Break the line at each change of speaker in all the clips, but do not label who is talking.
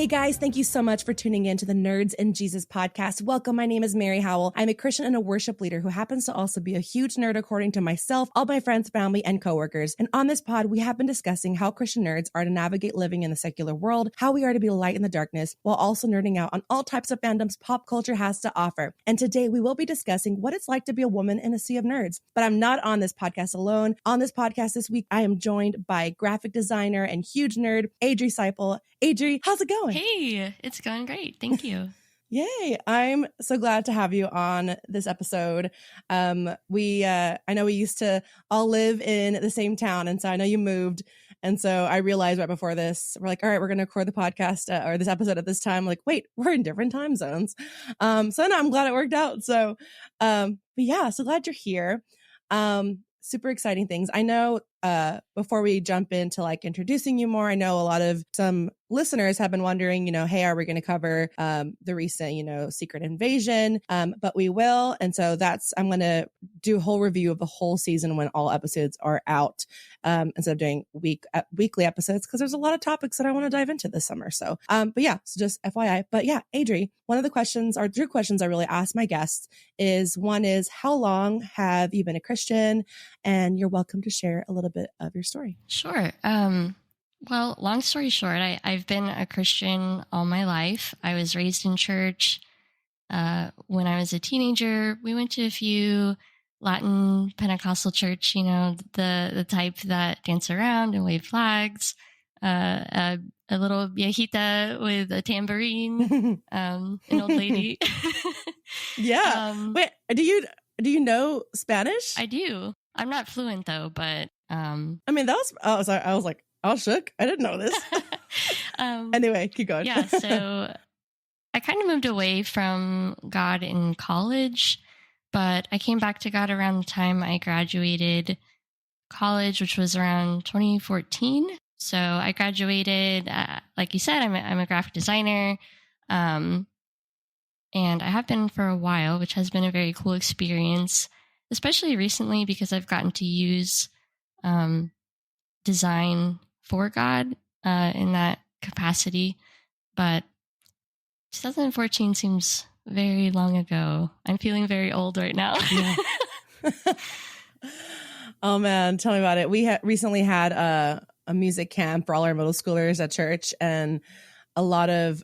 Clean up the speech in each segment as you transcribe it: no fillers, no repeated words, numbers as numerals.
Hey guys, thank you so much for tuning in to the Nerds and Jesus podcast. Welcome. My name is Mary Howell. I'm a Christian and a worship leader who happens to also be a huge nerd according to myself, all my friends, family, and coworkers. And on this pod, we have been discussing how Christian nerds are to navigate living in the secular world, how we are to be a light in the darkness, while also nerding out on all types of fandoms pop culture has to offer. And today we will be discussing what it's like to be a woman in a sea of nerds. But I'm not on this podcast alone. On this podcast this week, I am joined by graphic designer and huge nerd, Adrianna Siple. Adri, how's it going?
Hey, it's going great. Thank you.
Yay. I'm so glad to have you on this episode. I know we used to all live in the same town. And so I know you moved. And so I realized right before this, we're like, all right, we're going to record the podcast or this episode at this time. Like, wait, we're in different time zones. So no, I'm glad it worked out. So, but yeah, so glad you're here. Super exciting things. I know, before we jump into like introducing you more, I know some listeners have been wondering, hey, are we going to cover, the recent, Secret Invasion? But we will. And so I'm going to do a whole review of the whole season when all episodes are out, instead of doing weekly episodes, because there's a lot of topics that I want to dive into this summer. So, but yeah, so just FYI, but yeah, Adri, one of the questions or two questions I really ask my guests is how long have you been a Christian? And you're welcome to share a little bit of your story.
Sure. Well, long story short, I've been a Christian all my life. I was raised in church. When I was a teenager, we went to a few Latin Pentecostal church, the type that dance around and wave flags, a little viejita with a tambourine, an old lady.
Yeah. Wait, do you know Spanish?
I do. I'm not fluent though, but
I mean, I was like, all shook. I didn't know this. Anyway, keep going.
Yeah, so I kind of moved away from God in college, but I came back to God around the time I graduated college, which was around 2014. So I graduated, like you said, I'm a graphic designer, and I have been for a while, which has been a very cool experience, especially recently because I've gotten to use design for God in that capacity. But 2014 seems very long ago. I'm feeling very old right now.
Yeah. Oh man, tell me about it. We recently had a music camp for all our middle schoolers at church, and a lot of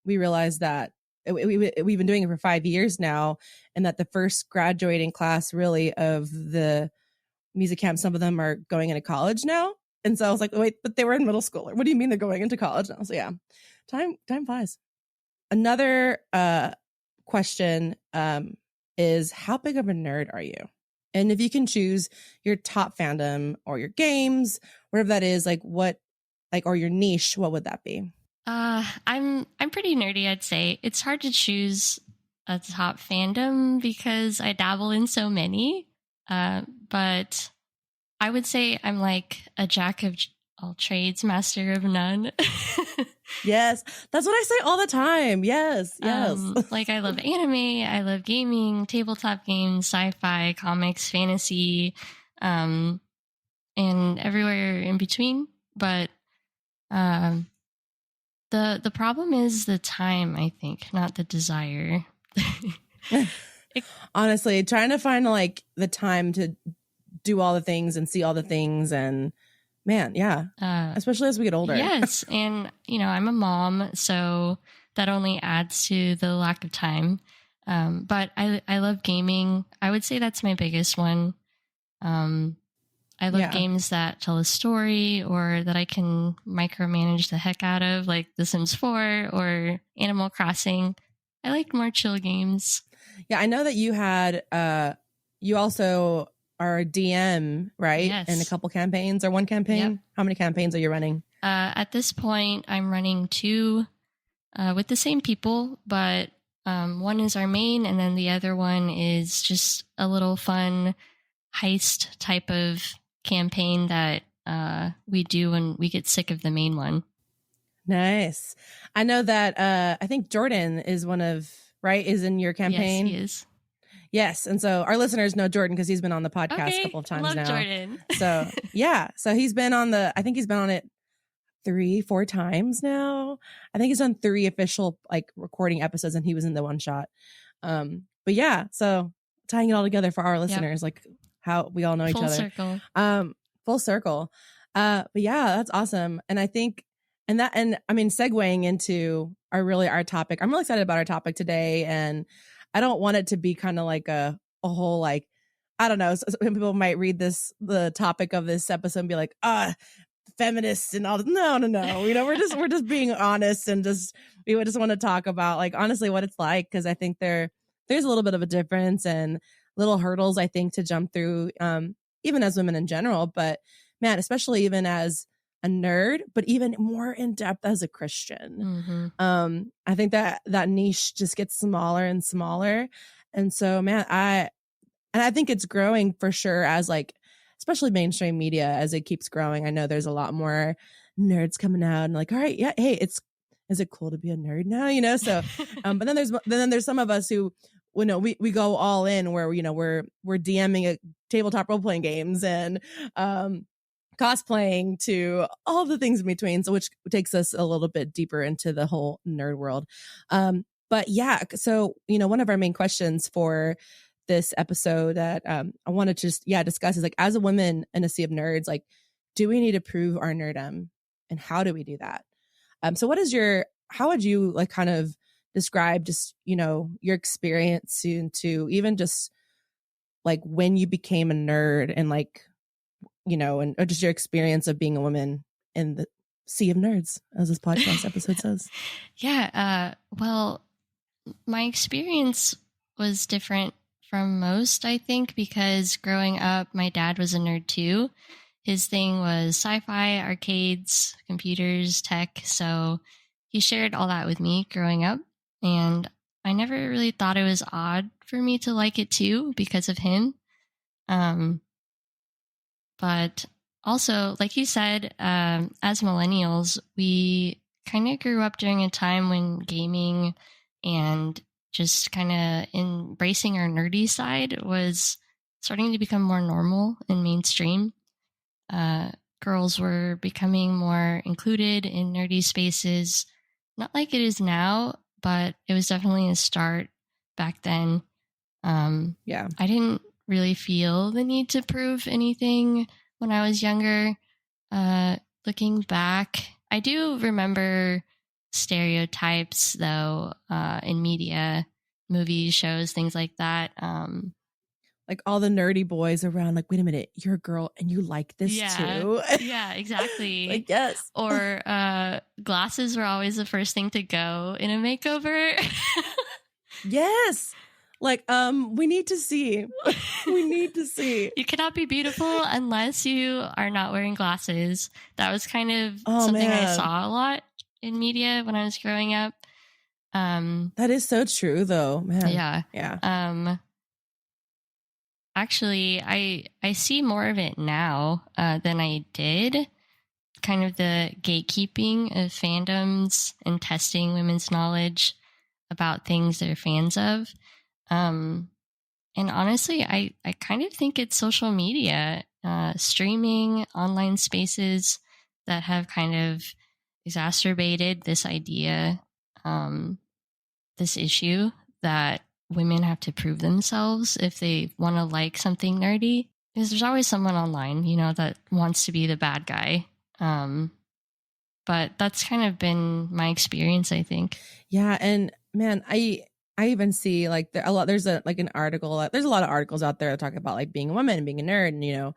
we realized that we've been doing it for 5 years now, and that the first graduating class really of the music camp, some of them are going into college now. And so I was like, wait, but they were in middle school. What do you mean they're going into college now? So yeah, time flies. Another question is, how big of a nerd are you? And if you can choose your top fandom or your games, whatever that is, or your niche, what would that be?
I'm pretty nerdy, I'd say. It's hard to choose a top fandom because I dabble in so many. But I would say I'm like a jack of all trades, master of none.
Yes, that's what I say all the time. Yes.
Like I love anime, I love gaming, tabletop games, sci-fi, comics, fantasy, and everywhere in between. But the problem is the time, I think, not the desire.
Honestly, trying to find like the time to do all the things and see all the things, and man, yeah, especially as we get older.
Yes, and I'm a mom, so that only adds to the lack of time. But I love gaming. I would say that's my biggest one. I love games that tell a story or that I can micromanage the heck out of, like The Sims 4 or Animal Crossing. I like more chill games.
Yeah, I know that you also are a DM, right?
Yes.
In a couple campaigns or one campaign? Yep. How many campaigns are you running?
At this point, I'm running 2 with the same people, but one is our main, and then the other one is just a little fun heist type of campaign that we do when we get sick of the main one.
Nice. I know that I think Jordan is is in your campaign.
Yes, he is.
Yes. And so our listeners know Jordan because he's been on the podcast a couple of times now.
Jordan.
So yeah. So he's been on it 3-4 times now. I think he's done 3 official like recording episodes, and he was in the one shot. But yeah, so tying it all together for our listeners, like how we all know each other.
Circle.
Full circle. But yeah, that's awesome. And I think, and I mean, segueing into our topic, I'm really excited about our topic today. And I don't want it to be kind of like a whole, like, I don't know. Some people might read the topic of this episode and be like, feminists and all this. No. You know, we're just being honest, and we would just want to talk about, like, honestly what it's like. Cause I think there's a little bit of a difference and little hurdles, I think, to jump through, even as women in general, but man, especially even as a nerd, but even more in depth as a Christian. I think that niche just gets smaller and smaller. And so, man, I think it's growing for sure, as like, especially mainstream media, as it keeps growing. I know there's a lot more nerds coming out and like, all right, yeah, hey, is it cool to be a nerd now? You know, so, but then there's some of us who, you know, we go all in, where, you know, we're DMing a tabletop role playing games and cosplaying to all the things in between. So, which takes us a little bit deeper into the whole nerd world. But yeah, so, you know, one of our main questions for this episode that I want to just discuss is, like, as a woman in a sea of nerds, like, do we need to prove our nerdom, and how do we do that? So how would you, like, kind of describe just, you know, your experience into even just like when you became a nerd, and like, you know, and or just your experience of being a woman in the sea of nerds, as this podcast episode says?
Well, my experience was different from most, I think, because growing up, my dad was a nerd too. His thing was sci-fi, arcades, computers, tech. So he shared all that with me growing up. And I never really thought it was odd for me to like it too because of him. But also, like you said, as millennials, we kind of grew up during a time when gaming and just kind of embracing our nerdy side was starting to become more normal and mainstream. Girls were becoming more included in nerdy spaces, not like it is now, but it was definitely a start back then. I didn't really feel the need to prove anything when I was younger. Looking back, I do remember stereotypes, though, in media, movies, shows, things like that.
Like all the nerdy boys around, like, wait a minute, you're a girl and you like this too?
Yeah, exactly.
Like, yes.
Or glasses were always the first thing to go in a makeover.
Yes. Like, we need to see. We need to see.
You cannot be beautiful unless you are not wearing glasses. That was kind of something I saw a lot in media when I was growing up.
That is so true, though, man.
Yeah. Actually, I see more of it now than I did. Kind of the gatekeeping of fandoms and testing women's knowledge about things they're fans of. And honestly, I kind of think it's social media, streaming, online spaces that have kind of exacerbated this idea, this issue that women have to prove themselves if they want to like something nerdy. Because there's always someone online, you know, that wants to be the bad guy. But that's kind of been my experience, I think.
Yeah, and man, I even see like there's a article. There's a lot of articles out there that talk about like being a woman and being a nerd, and, you know,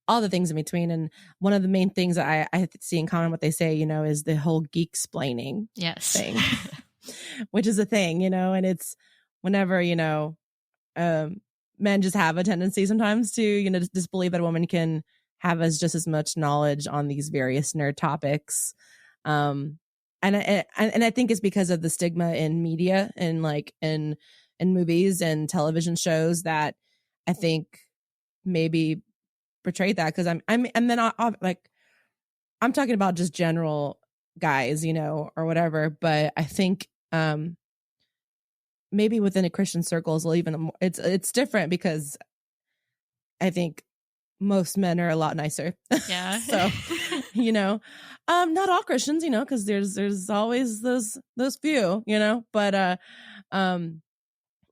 all the things in between. And one of the main things that I see in common what they say, you know, is the whole geek-splaining thing, which is a thing, you know, and it's whenever, you know, men just have a tendency sometimes to, you know, just believe that a woman can have just as much knowledge on these various nerd topics. And I think it's because of the stigma in media and like in movies and television shows that I think maybe portrayed that. Because I'm talking about just general guys, you know, or whatever. But I think maybe within a Christian circles, it's different, because I think most men are a lot nicer.
Yeah.
So, you know, not all Christians, you know, because there's always those few, you know, but at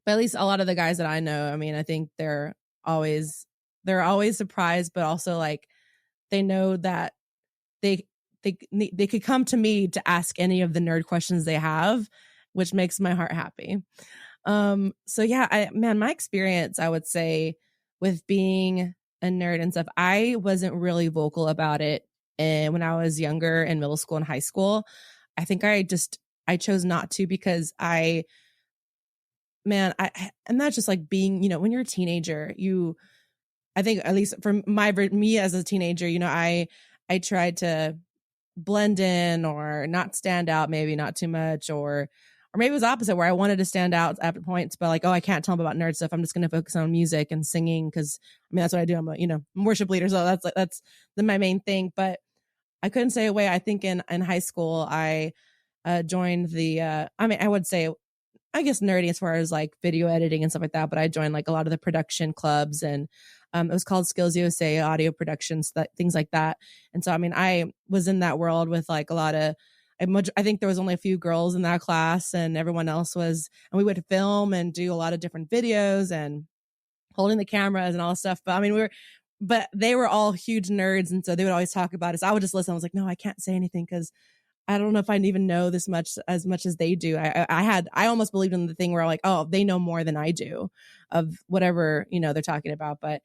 least a lot of the guys that I know, I mean, I think always always surprised, but also like they know that they they could come to me to ask any of the nerd questions they have, which makes my heart happy. So yeah, my experience, I would say, with being a nerd and stuff, I wasn't really vocal about it. And when I was younger in middle school and high school, I think I chose not to because and that's just like being, you know, when you're a teenager, I think at least for me as a teenager, you know, I tried to blend in or not stand out, maybe not too much, or maybe it was opposite where I wanted to stand out at points, but like, oh, I can't tell them about nerd stuff. I'm just going to focus on music and singing because I mean that's what I do. I'm I'm a worship leader, so that's my main thing. But I couldn't stay away. I think in high school I joined the I would say I guess nerdy as far as like video editing and stuff like that, but I joined like a lot of the production clubs and it was called Skills USA, audio productions, things like that. And so, I mean, I was in that world with like a lot of, I think there was only a few girls in that class and everyone else was, and we would film and do a lot of different videos and holding the cameras and all this stuff. But I mean, but they were all huge nerds. And so they would always talk about it. So I would just listen. I was like, no, I can't say anything because I don't know if I even know this much as they do. I almost believed in the thing where like, oh, they know more than I do of whatever, you know, they're talking about. But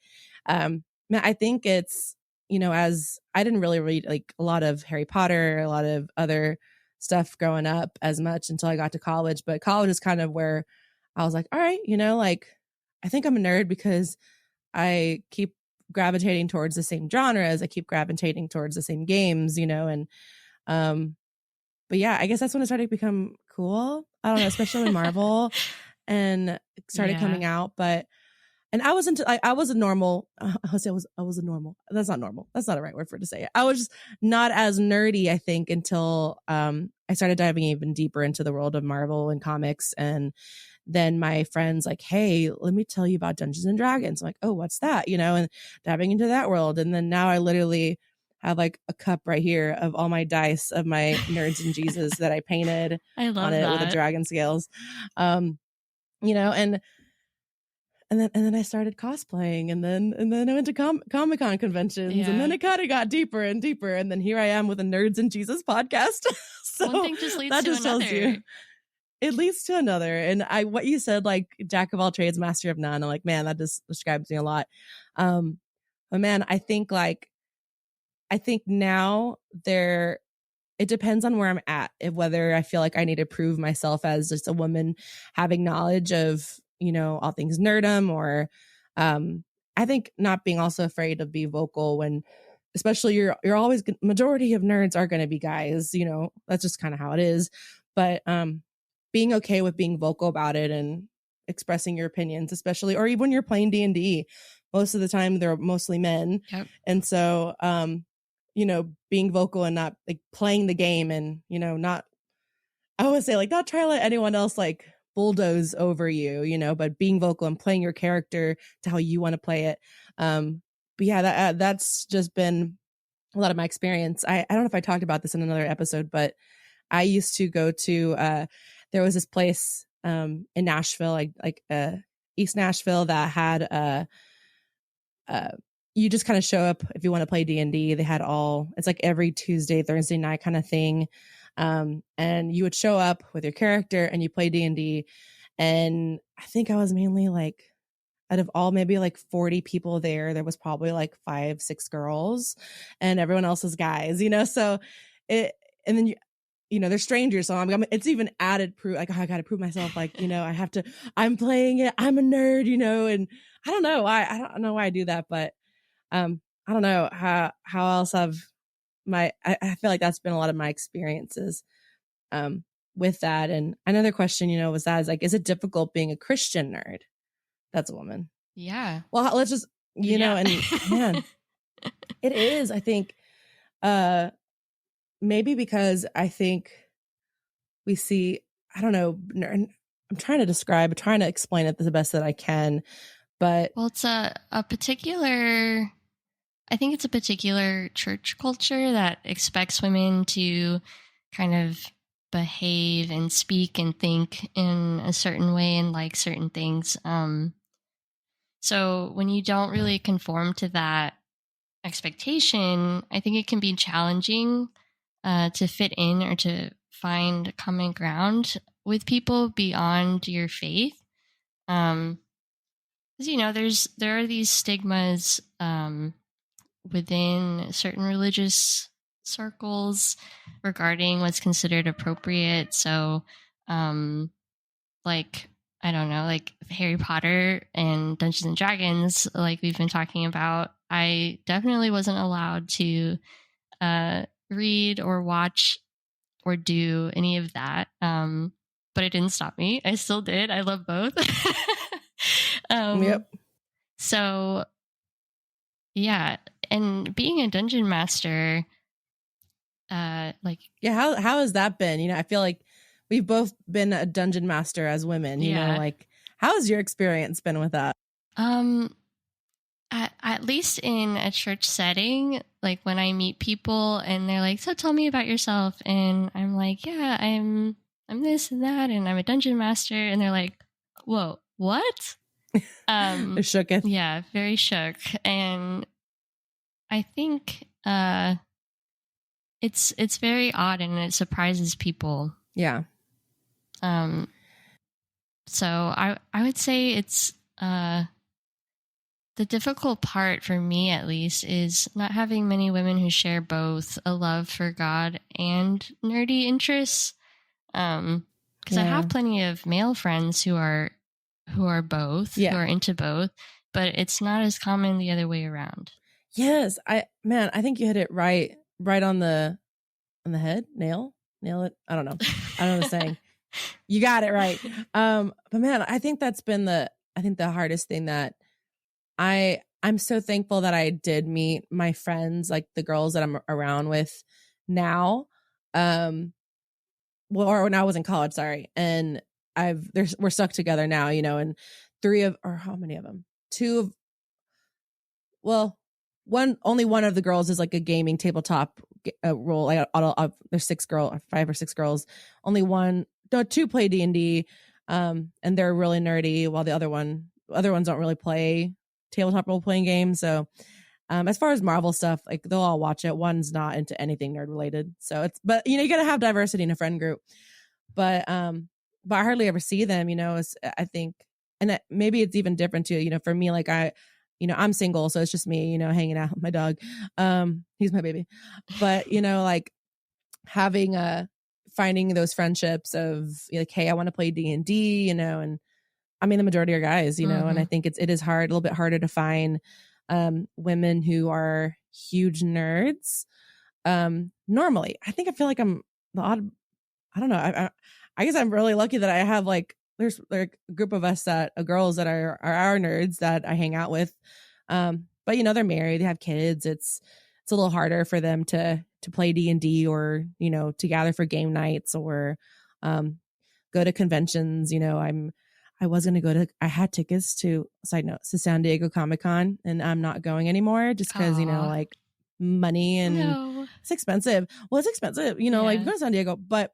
I think it's, you know, as I didn't really read like a lot of Harry Potter, a lot of other stuff growing up as much until I got to college. But college is kind of where I was like, all right, you know, like I think I'm a nerd because I keep gravitating towards the same genres. I keep gravitating towards the same games, you know, and but yeah, I guess that's when it started to become cool. I don't know, especially when Marvel and started coming out. But and I was I was a normal. I was a normal. That's not normal. That's not the right word for it to say it. I was just not as nerdy, I think, until I started diving even deeper into the world of Marvel and comics. And then my friends like, hey, let me tell you about Dungeons and Dragons. I'm like, oh, what's that? You know, and diving into that world. And then now I literally have like a cup right here of all my dice of my nerds and Jesus that I painted on it with the dragon scales. You know, and then I started cosplaying and then I went to Comic-Con conventions and then it kind of got deeper and deeper. And then here I am with a Nerds and Jesus podcast. So
one thing just leads to another.
It leads to another. And what you said, like jack of all trades, master of none. I'm like, man, that just describes me a lot. But man, I think now it depends on where I'm at, whether I feel like I need to prove myself as just a woman having knowledge of, you know, all things nerdum, or I think not being also afraid to be vocal when, especially you're always, majority of nerds are going to be guys, you know, that's just kind of how it is. But being okay with being vocal about it and expressing your opinions, especially, or even when you're playing D&D, most of the time they're mostly men.
Yep.
And so, you know, being vocal and not like playing the game and, you know, I would say like not try to let anyone else like bulldoze over you, you know, but being vocal and playing your character to how you want to play it. But yeah, that's just been a lot of my experience. I don't know if I talked about this in another episode, but I used to go to, there was this place in Nashville, like East Nashville, that had you just kind of show up if you want to play D&D. They had it's like every Tuesday, Thursday night kind of thing. And you would show up with your character and you play D&D. And I think I was mainly like, out of all maybe like 40 people there was probably like 5-6 girls and everyone else was guys, you know? So and then you know, they're strangers. So it's even added proof. Like, oh, I got to prove myself. Like, you know, I'm playing it. I'm a nerd, you know, and I don't know why. I don't know why I do that, but I don't know how else I feel like that's been a lot of my experiences with that. And another question, you know, is like, is it difficult being a Christian nerd? That's a woman.
Yeah.
Well, let's just, you know, and man, it is, I think, maybe because I think we see, I don't know, I'm trying to explain it the best that I can, but.
Well, it's a particular I think it's a particular church culture that expects women to kind of behave and speak and think in a certain way and like certain things. So when you don't really conform to that expectation, I think it can be challenging to fit in or to find common ground with people beyond your faith. Because there are these stigmas within certain religious circles regarding what's considered appropriate. So, like, I don't know, like Harry Potter and Dungeons and Dragons, like we've been talking about, I definitely wasn't allowed to read or watch or do any of that. But it didn't stop me. I still did. I love both.
Yep.
So, yeah. And being a dungeon master,
yeah, how has that been? I feel like we've both been a dungeon master as women, like how has your experience been with that?
At least in a church setting, like when I meet people and they're like, so tell me about yourself, and I'm like, yeah, I'm this and that, and I'm a dungeon master, and they're like, whoa, what?
They're shooketh.
Yeah, very shook. And I think it's very odd and it surprises people.
Yeah.
So I would say it's the difficult part for me, at least, is not having many women who share both a love for God and nerdy interests. Because I have plenty of male friends who are both, who are into both, but it's not as common the other way around.
Yes, I think you hit it right on the head. Nail it. I don't know the saying. You got it right. But man, I think that's been the hardest thing that I'm so thankful that I did meet my friends, like the girls that I'm around with now. Or when I was in college, sorry. And we're stuck together now, and how many of them? Only one of the girls is like a gaming tabletop role. Like there's 5 or 6 girls. Only two play D&D, and they're really nerdy, while the other ones don't really play tabletop role playing games. So, as far as Marvel stuff, like they'll all watch it. One's not into anything nerd related. So but you gotta have diversity in a friend group. But I hardly ever see them, I think, and maybe it's even different too, for me, like I'm single, so it's just me, hanging out with my dog. He's my baby. But, like having finding those friendships of like, hey, I want to play D&D, and I mean, the majority are guys, and I think it is hard, a little bit harder to find women who are huge nerds. Normally, I feel like I'm the odd. I don't know. I guess I'm really lucky that I have there's like a group of us girls that are our nerds that I hang out with. But they're married, they have kids. It's a little harder for them to play D&D or, to gather for game nights or go to conventions. I was going to I had tickets to San Diego Comic-Con, and I'm not going anymore just because, like money and it's expensive. Well, it's expensive, like go to San Diego, but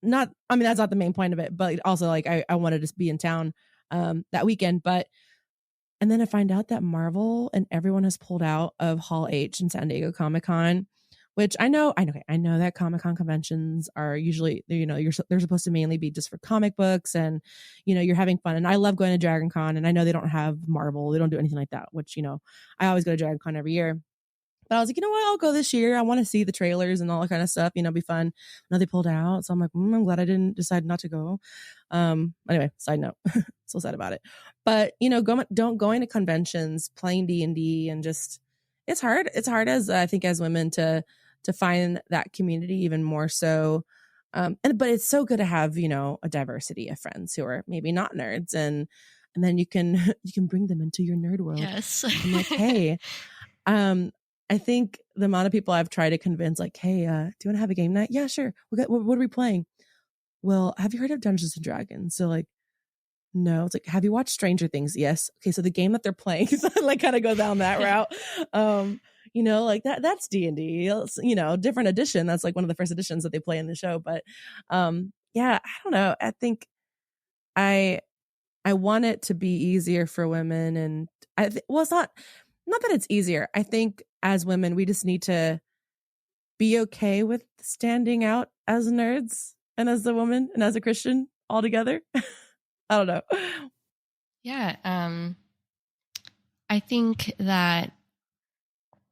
that's not the main point of it, but also like I wanted to be in town that weekend. And then I find out that Marvel and everyone has pulled out of Hall H in San Diego Comic-Con, which I know that Comic-Con conventions are usually, they're supposed to mainly be just for comic books and, you're having fun. And I love going to Dragon Con, and I know they don't have Marvel. They don't do anything like that, which, I always go to Dragon Con every year. But I was like, you know what? I'll go this year. I want to see the trailers and all that kind of stuff, be fun. Now they pulled out. So I'm like, I'm glad I didn't decide not to go. Anyway, side note, so sad about it. But, going to conventions, playing D&D, and just, it's hard. It's hard I think as women to find that community even more so. But it's so good to have, a diversity of friends who are maybe not nerds, and then you can bring them into your nerd world.
Yes.
I'm like, hey, I think the amount of people I've tried to convince, like, hey, do you want to have a game night? Yeah, sure. What are we playing? Well, have you heard of Dungeons and Dragons? So like, no. It's like, have you watched Stranger Things? Yes. Okay, so the game that they're playing, so I like kind of go down that route. Like that's D&D, different edition. That's like one of the first editions that they play in the show. But yeah, I don't know. I think I want it to be easier for women, and it's not that it's easier. I think as women, we just need to be okay with standing out as nerds and as a woman and as a Christian all together. I don't know.
Yeah. I think that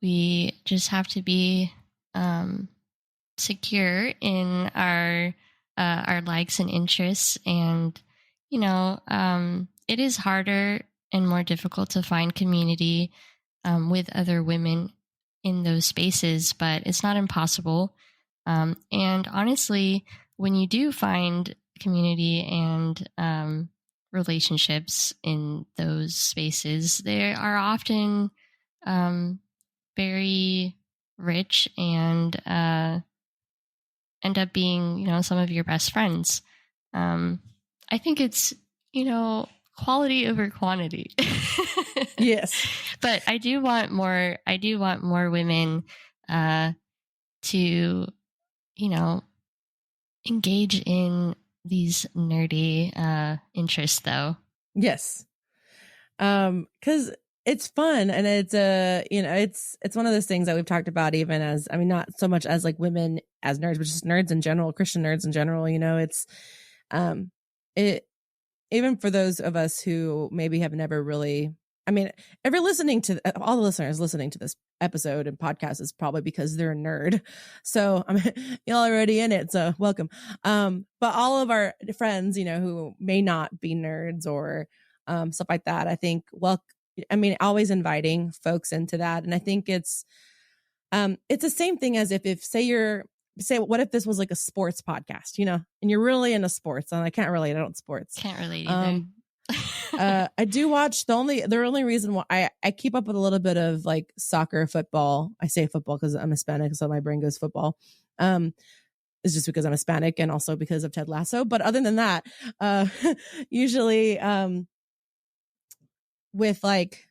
we just have to be secure in our likes and interests, and it is harder and more difficult to find community with other women in those spaces, but it's not impossible. And honestly, when you do find community and relationships in those spaces, they are often very rich and end up being, some of your best friends. I think it's, quality over quantity.
Yes.
But I do want more women to, engage in these nerdy interests though.
Yes. Cause it's fun, and it's it's one of those things that we've talked about, even as, I mean, not so much as like women as nerds, but just nerds in general, Christian nerds in general. It's it even for those of us who maybe have never really, I mean, if you're listening to all the listeners listening to this episode and podcast, is probably because they're a nerd. So you're already in it. So welcome. But all of our friends, who may not be nerds or stuff like that, I think, always inviting folks into that. And I think it's the same thing as if say, what if this was like a sports podcast, and you're really into sports, and I can't relate. I don't sports.
Can't relate either.
I do watch the only reason why I keep up with a little bit of like soccer, football. I say football because I'm Hispanic, so my brain goes football. It's just because I'm Hispanic, and also because of Ted Lasso. But other than that, usually with like,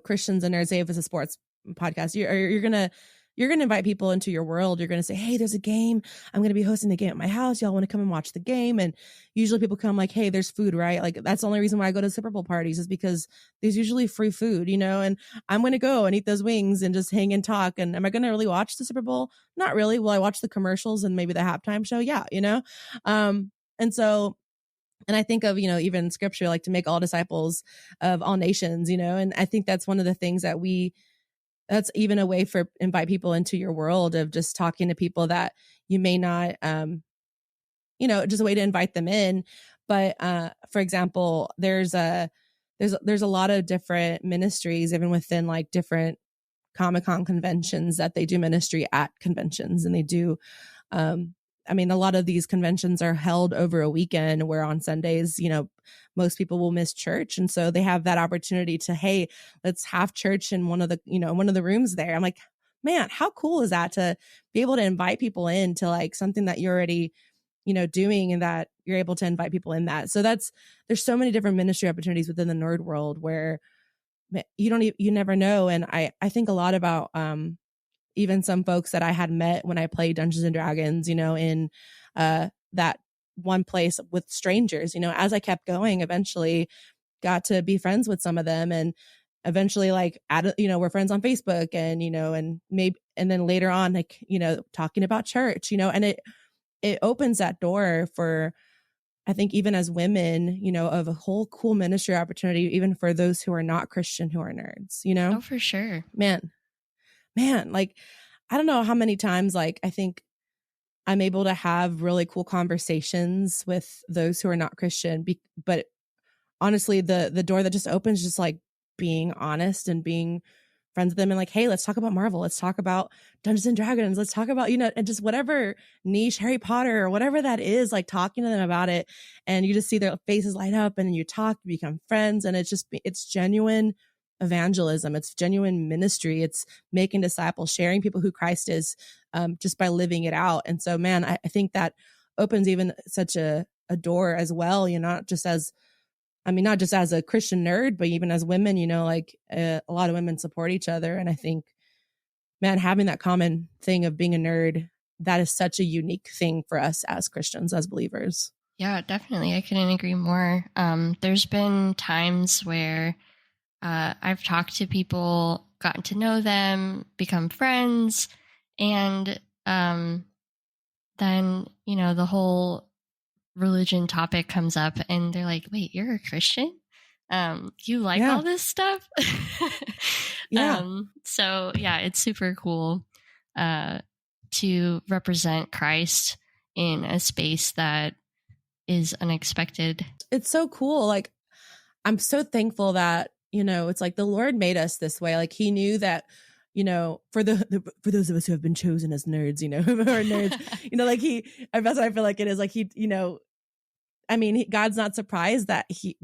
Christians and nerds, say if it's a sports podcast, you're gonna invite people into your world. You're gonna say, hey, there's a game. I'm gonna be hosting the game at my house. Y'all want to come and watch the game? And usually people come like, hey, there's food, right? Like that's the only reason why I go to Super Bowl parties, is because there's usually free food, and I'm gonna go and eat those wings and just hang and talk. And am I gonna really watch the Super Bowl? Not really. Will I watch the commercials and maybe the halftime show? Yeah, and so. And I think of, even scripture, like to make all disciples of all nations, and I think that's one of the things that's even a way for invite people into your world, of just talking to people that you may not, just a way to invite them in. But for example, there's a lot of different ministries, even within like different Comic-Con conventions, that they do ministry at conventions, and they do, a lot of these conventions are held over a weekend, where on Sundays, most people will miss church. And so they have that opportunity to, hey, let's have church in one of the rooms there. I'm like, man, how cool is that, to be able to invite people into like something that you're already, doing, and that you're able to invite people in that. So there's so many different ministry opportunities within the nerd world where you never know. And I think a lot about, even some folks that I had met when I played Dungeons and Dragons, in that one place with strangers, as I kept going, eventually got to be friends with some of them, and eventually like we're friends on Facebook, and and then later on, like, talking about church, and it opens that door for, I think, even as women, of a whole cool ministry opportunity, even for those who are not Christian, who are nerds,
Oh, for sure.
Man, like, I don't know how many times, like, I think I'm able to have really cool conversations with those who are not Christian. But honestly, the door that just opens, just like being honest and being friends with them, and like, hey, let's talk about Marvel. Let's talk about Dungeons and Dragons. Let's talk about, and just whatever niche, Harry Potter or whatever that is, like talking to them about it. And you just see their faces light up, and then you talk, you become friends. And it's genuine evangelism. It's genuine ministry. It's making disciples, sharing people who Christ is, just by living it out. And so, man, I think that opens even such a door as well, not just as I mean, not just as a Christian nerd, but even as women, like a lot of women support each other. And I think, man, having that common thing of being a nerd, that is such a unique thing for us as Christians, as believers.
Yeah, definitely. I couldn't agree more. There's been times where I've talked to people, gotten to know them, become friends, and then, the whole religion topic comes up and they're like, wait, you're a Christian? You like all this stuff?
Yeah.
So yeah, it's super cool to represent Christ in a space that is unexpected.
It's so cool. Like, I'm so thankful that, it's like the Lord made us this way. Like he knew that, for for those of us who have been chosen as nerds, who are nerds, like that's what I feel like it is. Like he, I mean, God's not surprised that he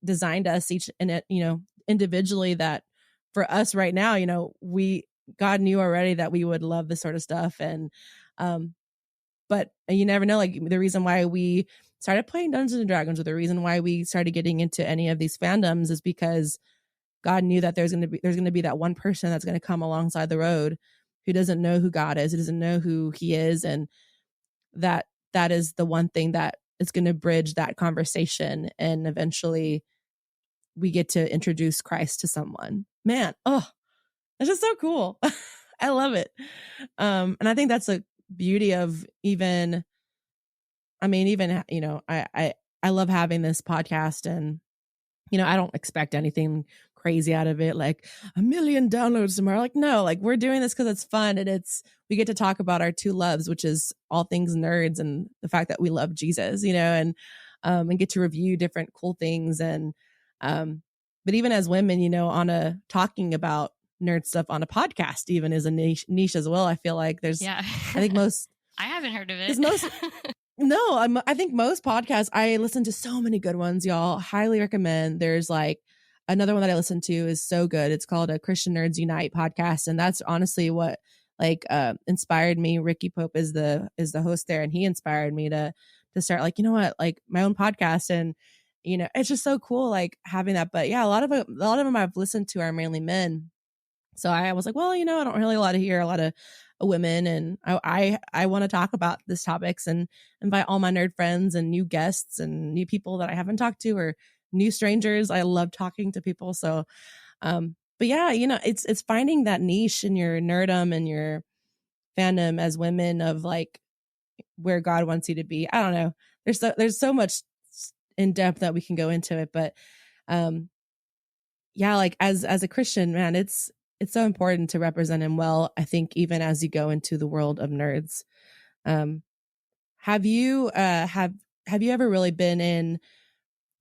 designed us each in it, individually, that for us right now, God knew already that we would love this sort of stuff. And, but you never know, like the reason why we started playing Dungeons and Dragons, or the reason why we started getting into any of these fandoms, is because God knew that there's going to be that one person that's going to come alongside the road who doesn't know who God is, who doesn't know who he is. And that is the one thing that is going to bridge that conversation. And eventually we get to introduce Christ to someone. Man, oh, that's just so cool. I love it. And I think that's a beauty of even, I love having this podcast, and, I don't expect anything crazy out of it, like 1 million downloads tomorrow. Like, no, like we're doing this because it's fun, and we get to talk about our two loves, which is all things nerds and the fact that we love Jesus, and get to review different cool things. And, but even as women, talking about nerd stuff on a podcast even is a niche as well. I feel like I think most,
I haven't heard of it.
No, I think most podcasts, I listen to so many good ones, y'all. Highly recommend. There's like another one that I listen to is so good. It's called a Christian Nerds Unite podcast. And that's honestly what inspired me. Ricky Pope is the host there, and he inspired me to start like, like my own podcast. And, it's just so cool, like having that. But yeah, a lot of them I've listened to are mainly men. So I was like, well, I don't really hear a lot of women, and I want to talk about these topics and invite all my nerd friends and new guests and new people that I haven't talked to, or new strangers. I love talking to people. So, but yeah, it's finding that niche in your nerdom and your fandom as women of like where God wants you to be. I don't know. There's so much in depth that we can go into it, but yeah, like as a Christian, man, it's so important to represent him well. I think even as you go into the world of nerds, have you ever really been in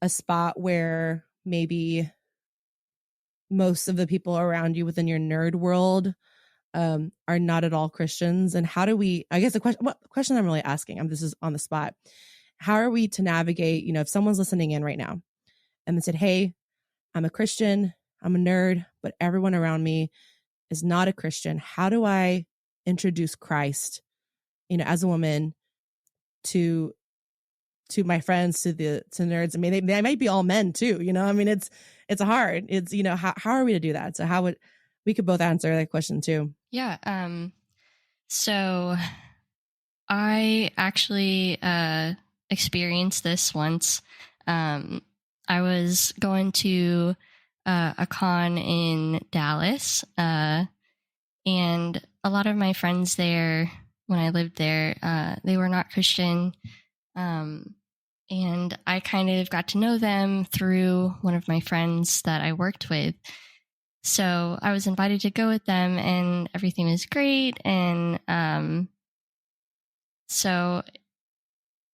a spot where maybe most of the people around you within your nerd world are not at all Christians? And how do we, I guess the question I'm really asking, this is on the spot, how are we to navigate, if someone's listening in right now and they said, hey, I'm a Christian, I'm a nerd, but everyone around me is not a Christian. How do I introduce Christ, as a woman to my friends, to nerds? I mean, they might be all men too, it's hard. It's, how are we to do that? So we could both answer that question too.
Yeah. So I actually experienced this once. I was going to a con in Dallas, and a lot of my friends there, when I lived there, they were not Christian, and I kind of got to know them through one of my friends that I worked with. So I was invited to go with them, and everything was great. And so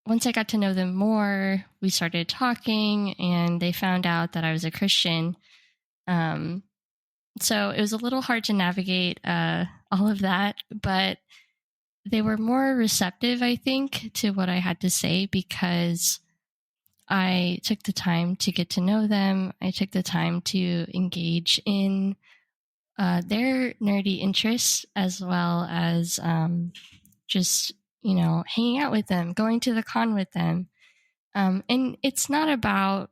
once I got to know them more, we started talking, and they found out that I was a Christian. So it was a little hard to navigate all of that, but they were more receptive, I think, to what I had to say, because I took the time to get to know them. I took the time to engage in their nerdy interests, as well as just, hanging out with them, going to the con with them. And it's not about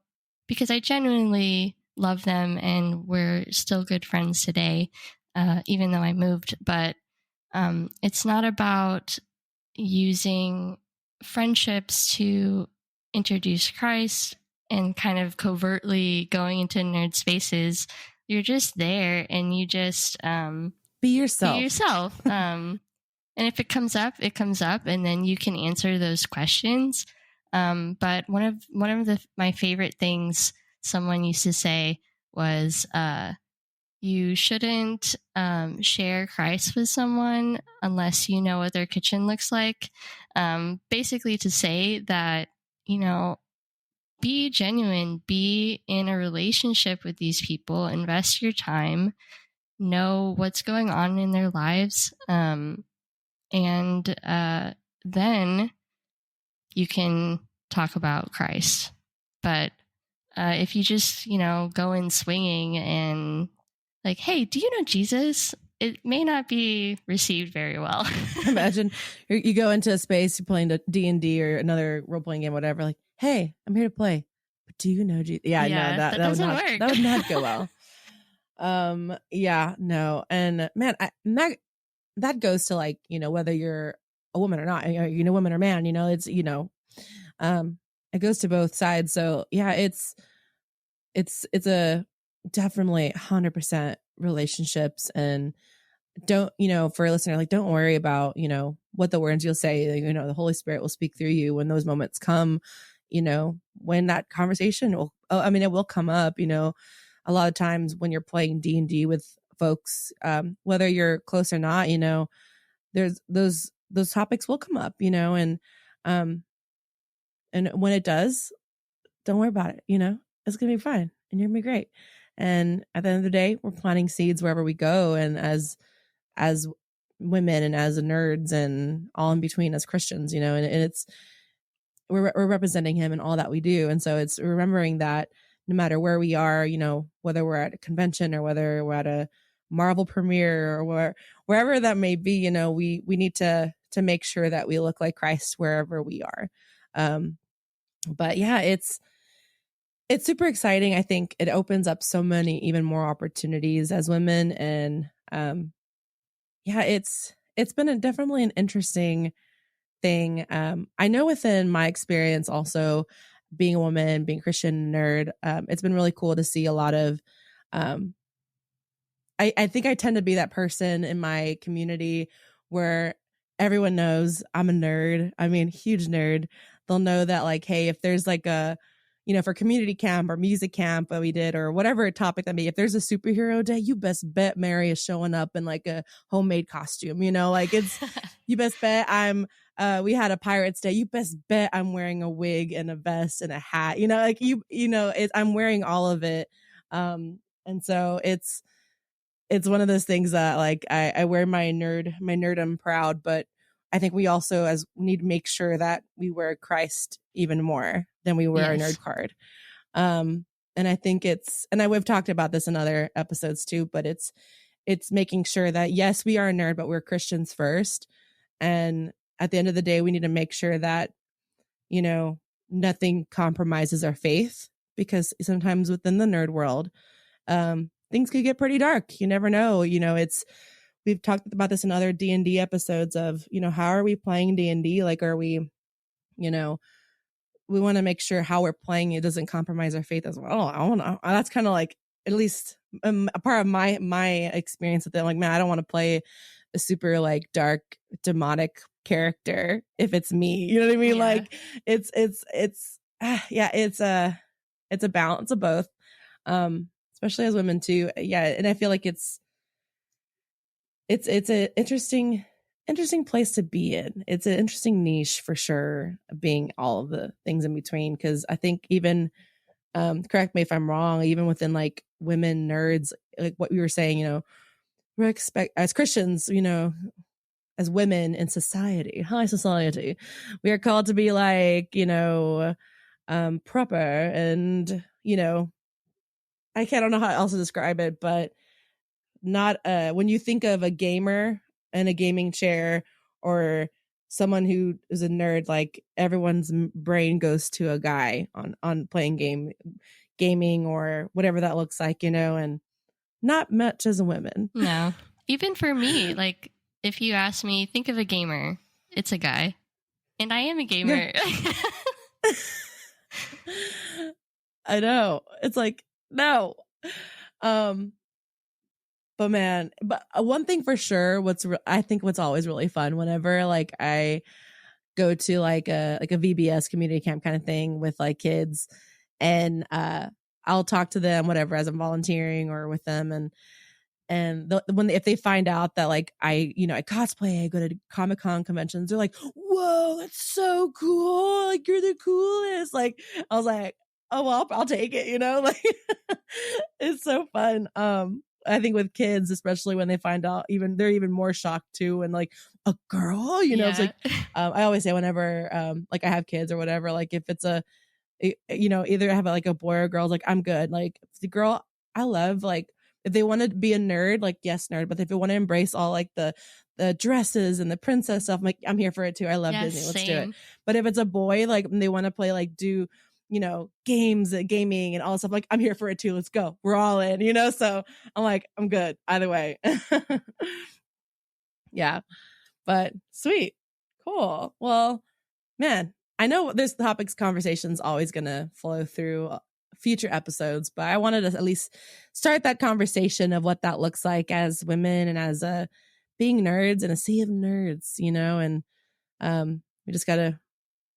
because I genuinely love them and we're still good friends today, even though I moved. But it's not about using friendships to introduce Christ and kind of covertly going into nerd spaces. You're just there and you just
Be yourself.
Be yourself. And if it comes up, it comes up, and then you can answer those questions. But one of my favorite things someone used to say was, you shouldn't share Christ with someone unless you know what their kitchen looks like. Basically, to say that, be genuine, be in a relationship with these people, invest your time, know what's going on in their lives, and then you can talk about Christ. But if you just, go in swinging and like, hey, do you know Jesus? It may not be received very well.
Imagine you go into a space, you're playing D&D or another role-playing game, whatever, like, hey, I'm here to play, but do you know Jesus? Yeah, no, that
doesn't
would not
work.
That would not go well. Yeah, no. And man, that goes to, like, whether you're a woman or not, woman or man, it's, it goes to both sides. So yeah, it's a definitely 100% relationships. And don't, for a listener, like, don't worry about, what the words you'll say. The Holy Spirit will speak through you when those moments come, when that conversation will, it will come up. A lot of times when you're playing D&D with folks, whether you're close or not, there's those topics will come up, and when it does, don't worry about it. It's gonna be fine, and you're gonna be great. And at the end of the day, we're planting seeds wherever we go, and as women and as nerds and all in between, as Christians, and it's we're representing him in all that we do. And so it's remembering that no matter where we are, whether we're at a convention or whether we're at a Marvel premiere or wherever that may be, we need to make sure that we look like Christ wherever we are. But yeah, it's super exciting. I think it opens up so many even more opportunities as women. And yeah, it's been definitely an interesting thing. I know within my experience also, being a woman, being a Christian nerd, it's been really cool to see a lot of I think I tend to be that person in my community where everyone knows I'm a nerd. I mean, huge nerd. They'll know that, like, hey, if there's like a, for community camp or music camp that we did or whatever topic that may be, if there's a superhero day, you best bet Mary is showing up in like a homemade costume, like it's, you best bet we had a Pirates Day. You best bet I'm wearing a wig and a vest and a hat, like I'm wearing all of it. And so it's one of those things that, like, I wear my nerdom proud, but I think we also need to make sure that we wear Christ even more than we wear our nerd card. And I think we've talked about this in other episodes too, but it's making sure that, yes, we are a nerd, but we're Christians first. And at the end of the day, we need to make sure that, nothing compromises our faith, because sometimes within the nerd world, things could get pretty dark. You never know. We've talked about this in other D&D episodes of, how are we playing D&D? Like, are we, we want to make sure how we're playing it doesn't compromise our faith as well. That's kind of like, at least a part of my experience with it. Like, man, I don't want to play a super like dark demonic character if it's me. You know what I mean? Yeah. Like, it's a balance of both. Especially as women too. Yeah. And I feel like it's an interesting place to be in. It's an interesting niche for sure, being all of the things in between. Cause I think even, correct me if I'm wrong, even within like women nerds, like what we were saying, we expect as Christians, as women in society, high society, we are called to be like, proper and, I don't know how else to describe it, but not when you think of a gamer and a gaming chair or someone who is a nerd, like everyone's brain goes to a guy on playing gaming or whatever that looks like, and not much as a women.
No. Even for me, like, if you ask me, think of a gamer, it's a guy. And I am a gamer.
Yeah. I know. It's like, no. But man, one thing for sure, I think what's always really fun whenever like I go to like a VBS community camp kind of thing with like kids, and I'll talk to them whatever as I'm volunteering or with them, and if they find out that like I cosplay, I go to Comic-Con conventions, they're like, whoa, that's so cool, like you're the coolest. Like I was like, oh well, I'll take it, like it's so fun. I think with kids, especially when they find out, they're even more shocked too. And like a girl, it's like, I always say whenever, like I have kids or whatever, like if it's either I have like a boy or a girl, like I'm good. Like the girl, I love, like if they want to be a nerd, like yes, nerd. But if they want to embrace all like the dresses and the princess stuff, I'm like, I'm here for it too. I love Disney. Let's do it. But if it's a boy, like they want to play, like do games, gaming and all that stuff, like I'm here for it too. Let's go. We're all in, so I'm like, I'm good either way. Yeah. But sweet. Cool. Well, man, I know there's topics, conversations always going to flow through future episodes, but I wanted to at least start that conversation of what that looks like as women and as being nerds in a sea of nerds, and we just got to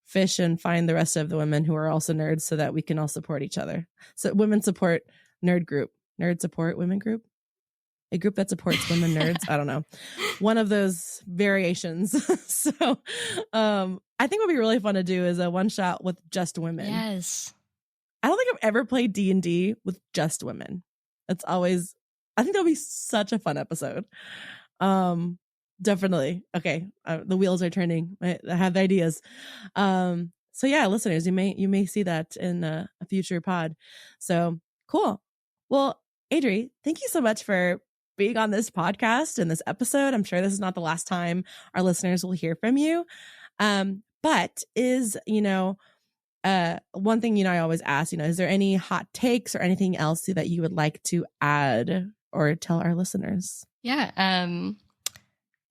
fish and find the rest of the women who are also nerds so that we can all support each other. So women support nerd group, nerd support women group, a group that supports women nerds. I don't know. One of those variations. So I think what would be really fun to do is a one shot with just women.
Yes.
I don't think I've ever played D&D with just women. I think that'll be such a fun episode. Definitely. Okay. The wheels are turning. I have ideas. So yeah, listeners, you may see that in a future pod. So cool. Well, Adri, thank you so much for being on this podcast and this episode. I'm sure this is not the last time our listeners will hear from you. But is, one thing, I always ask, is there any hot takes or anything else that you would like to add or tell our listeners?
Yeah.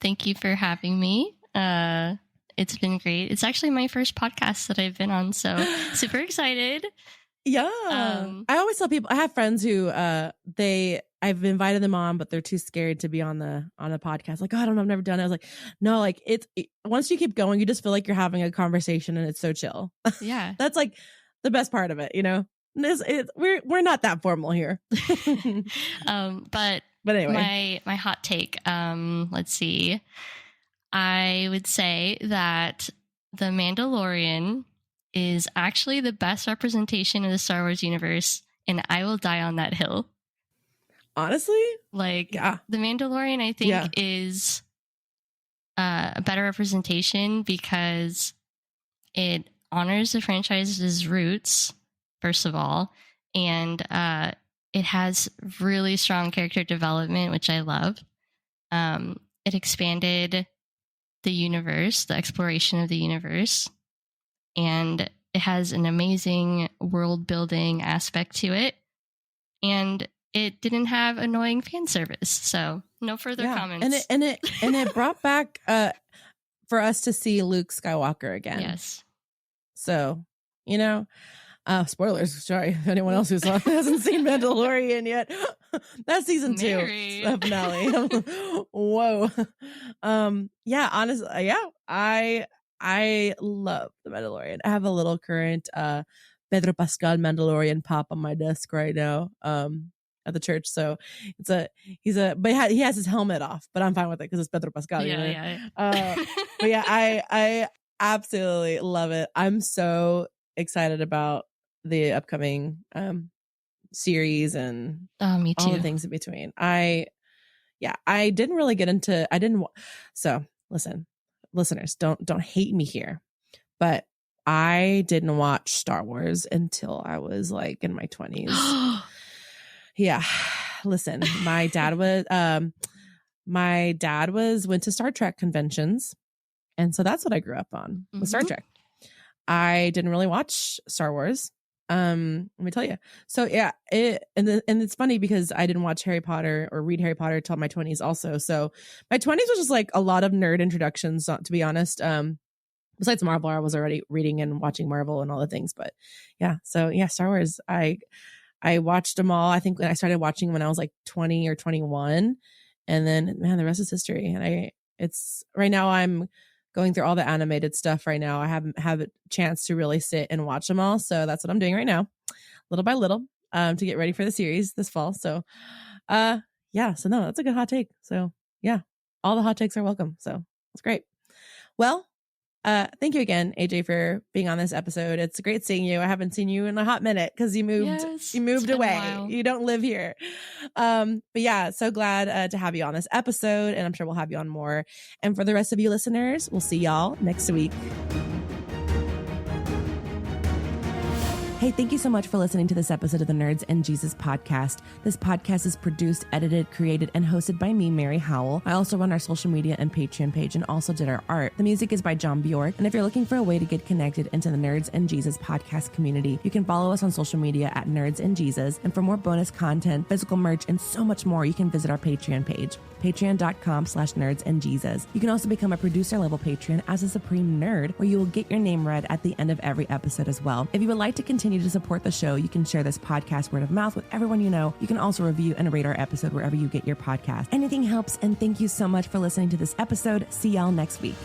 Thank you for having me. It's been great. It's actually my first podcast that I've been on, so super excited.
Yeah. I always tell people, I have friends who I've invited them on, but they're too scared to be on a podcast. Like, oh, I don't know, I've never done it. I was like, no, like once you keep going, you just feel like you're having a conversation and it's so chill.
Yeah.
That's like the best part of it, we're not that formal here. But anyway,
my hot take, let's see. I would say that The Mandalorian is actually the best representation of the Star Wars universe, and I will die on that hill.
Honestly?
Like,
yeah.
The Mandalorian, I think, is a better representation because it honors the franchise's roots, first of all, and it has really strong character development, which I love. It expanded the universe, the exploration of the universe, and it has an amazing world building aspect to it. And it didn't have annoying fan service. So no further comments.
And it brought back for us to see Luke Skywalker again.
Yes.
So, spoilers, sorry, if anyone else hasn't seen Mandalorian yet. That's season 2 finale. Whoa. Yeah, honestly, I love the Mandalorian. I have a little current Pedro Pascal Mandalorian pop on my desk right now at the church. So but he has his helmet off, but I'm fine with it because it's Pedro Pascal.
Yeah.
But yeah, I absolutely love it. I'm so excited about the upcoming series and
me too.
all the things in between. I didn't really get into. So listen, listeners, don't hate me here, but I didn't watch Star Wars until I was like in my 20s. Yeah, listen, my dad went to Star Trek conventions, and so that's what I grew up on, with Star Trek. I didn't really watch Star Wars. Let me tell you. So yeah, and it's funny because I didn't watch Harry Potter or read Harry Potter till my 20s also. So my 20s was just like a lot of nerd introductions, to be honest. Besides Marvel, I was already reading and watching Marvel and all the things, but yeah. So yeah, Star Wars, I watched them all. I think I started watching when I was like 20 or 21, and then man, the rest is history. And it's right now I'm going through all the animated stuff right now. I haven't had a chance to really sit and watch them all. So that's what I'm doing right now, little by little, to get ready for the series this fall. So, yeah. So no, that's a good hot take. So yeah, all the hot takes are welcome. So that's great. Well, thank you again, AJ, for being on this episode. It's great seeing you. I haven't seen you in a hot minute because you moved away. You don't live here. But yeah, so glad to have you on this episode, and I'm sure we'll have you on more. And for the rest of you listeners, we'll see y'all next week. Hey, thank you so much for listening to this episode of the Nerds and Jesus podcast. This podcast is produced, edited, created, and hosted by me, Mary Howell. I also run our social media and Patreon page and also did our art. The music is by John Bjork. And if you're looking for a way to get connected into the Nerds and Jesus podcast community, you can follow us on social media at Nerds and Jesus. And for more bonus content, physical merch, and so much more, you can visit our Patreon page, patreon.com/nerdsandjesus. You can also become a producer level patron as a supreme nerd, where you will get your name read at the end of every episode as well. If you would like to continue to support the show, you can share this podcast word of mouth with everyone you know. You can also review and rate our episode wherever you get your podcast. Anything helps, and thank you so much for listening to this episode. See y'all next week.